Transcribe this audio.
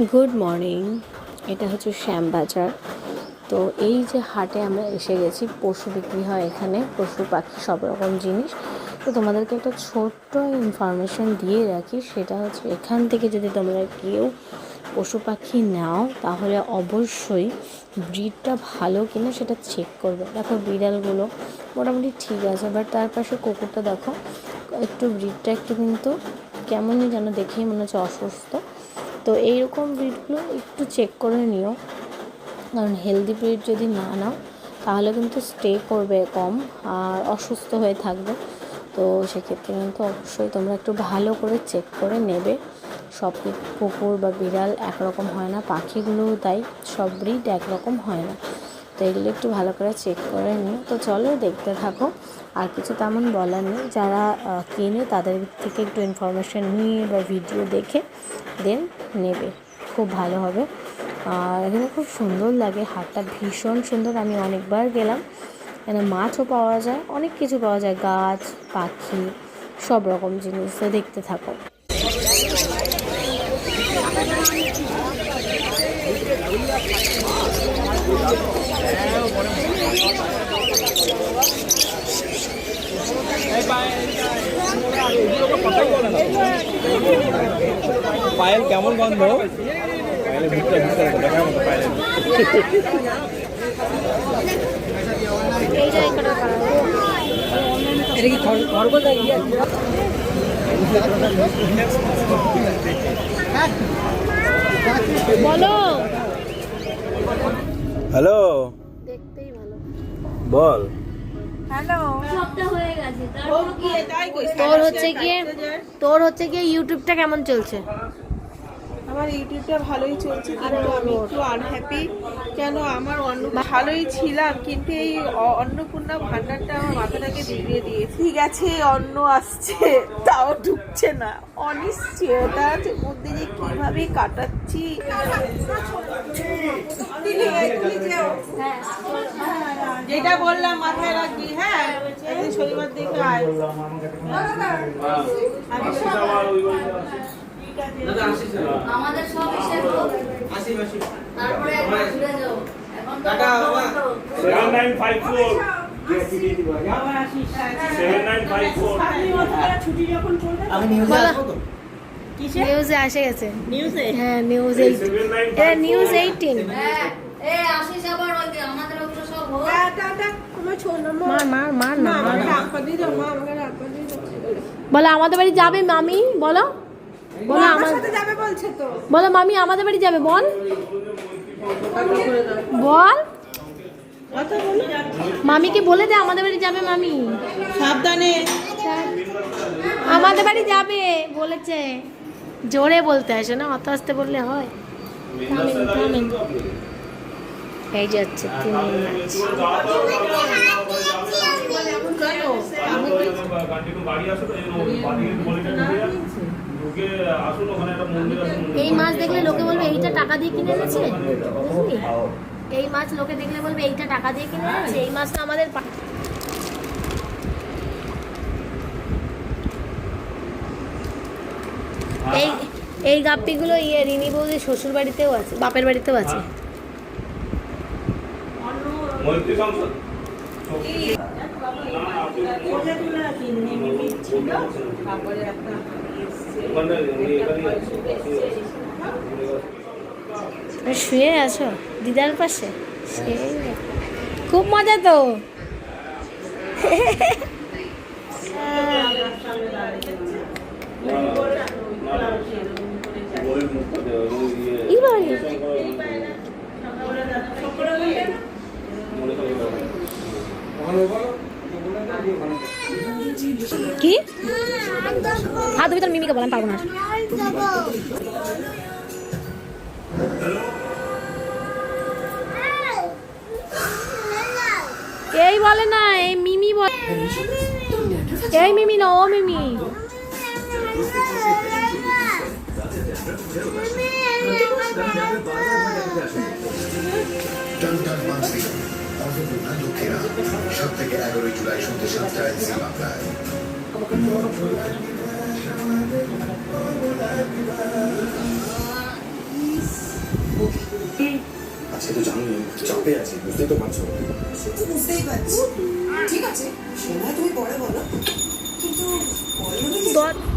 Good morning. এটা হচ্ছে শ্যামবাজার। তো এই যে হাটে আমরা এসে গেছি, পশু বিক্রি হয় এখানে, পশু পাখি সব রকম জিনিস। তো তোমাদেরকে একটা ছোট্ট ইনফরমেশান দিয়ে রাখি, সেটা হচ্ছে এখান থেকে যদি তোমরা কেউ পশু পাখি নাও তাহলে অবশ্যই ব্রিডটা ভালো কিনা সেটা চেক করবে। দেখো বিড়ালগুলো মোটামুটি ঠিক আছে, বাট তার পাশে কুকুরটা দেখো একটু ব্রিডটা একটু কিন্তু কেমনই যেন দেখেই মনে হচ্ছে অসুস্থ। তো এইরকম ব্রিডগুলো একটু চেক করে নিও, কারণ হেলদি ব্রিড যদি না নাও তাহলে কিন্তু স্টে করবে কম আর অসুস্থ হয়ে থাকবে। তো সেক্ষেত্রে কিন্তু অবশ্যই তোমরা একটু ভালো করে চেক করে নেবে। সব কুকুর বা বিড়াল একরকম হয় না, পাখিগুলোও তাই, সব ব্রিড একরকম হয় না। তো এগুলো একটু ভালো করে চেক করে নিও। তো চলো দেখতে থাকো, আর কিছু তেমন বলার নেই। যারা কেনে তাদের থেকে একটু ইনফরমেশান নিয়ে বা ভিডিও দেখে দেন নেবে, খুব ভালো হবে। আর এখানে খুব সুন্দর লাগে, হাটটা ভীষণ সুন্দর। আমি অনেকবার গেলাম। এখানে মাছও পাওয়া যায়, অনেক কিছু পাওয়া যায়, গাছ পাখি সব রকম জিনিস। তো দেখতে থাকো। পায়েল কেমন গন্ধ? পায়েলের ভিতরে দেখার মতো পায়েলের। এটা কি খরগোশ? বলো। হ্যালো, দেখতেই ভালো। বল। হ্যালো, সবটা হয়ে গেছে। তোর হচ্ছে গিয়ে ইউটিউবটা কেমন চলছে? আমার ইউটিউবটা ভালোই চলছে, কিন্তু আমি একটু আনহ্যাপি। কেন? আমার ভালোই ছিলাম, কিন্তু এই অন্নপূর্ণা ভান্ডারটা আমার মাথাটাকে বিগড়িয়ে দিয়েছে। ঠিক আছে, অন্ন আসছে, তাও ঢুকছে না। অনিশ্চয়তার মধ্যে যে কিভাবে কাটাচ্ছি। যেটা বললাম মাথায় রাখবি, হ্যাঁ? শনিবার দেখে আয়। আমাদের সব হিসেব তারপরে একবার ঘুরে যাও। এখন তো 7954 নিউজে আসে গেছে। হ্যাঁ, নিউজ 18। এটা নিউজ 18। এই আসিস আবার ওই যে আমাদের ওগুলো সব হোক। মার না। বলো আমাদের বাড়ি যাবে মামি, বলো বলো আমার সাথে যাবে বলছে তো। বলো মামি আমাদের বাড়ি যাবে, বল বল মামিকে বলে দে আমাদের বাড়ি যাবে। মামি সাবধানে। আমাদের বাড়ি যাবে বলেছে, জোরে বলতে আসে না, অত আস্তে বললে হয়। থামেন। এই যাচ্ছে 3 মাস। এই মাছ দেখলে লোকে বলবে এইটা টাকা দিয়ে কিনে এনেছে, বুঝলি? এই মাছ লোকে দেখলে বলবে এইটা টাকা দিয়ে কিনে এনেছে। এই মাছটা আমাদের এই এই গাপ্পিগুলো রিনি বৌদির শ্বশুর বাড়িতেও আছে, বাপের বাড়িতেও আছে। শুয়ে আছো দিদার পাশে? খুব মজা তো। কি হাত ধুবি? তোর মিমিকে বলেন পারবো না। এই বলে না, এই মিমি বলে। এই মিমি না, ও মিমি। লোকেরা 7 থেকে 11 জুলাই সন্ধ্যে 7টায় জি বাংলায়। আজকে তো জানি চাপে আছি, বুঝতেই তো পারছো। সে তো বুঝতেই পারছি। ঠিক আছে, সে নয় তুমি পরে বলো, কিন্তু বলো না কি?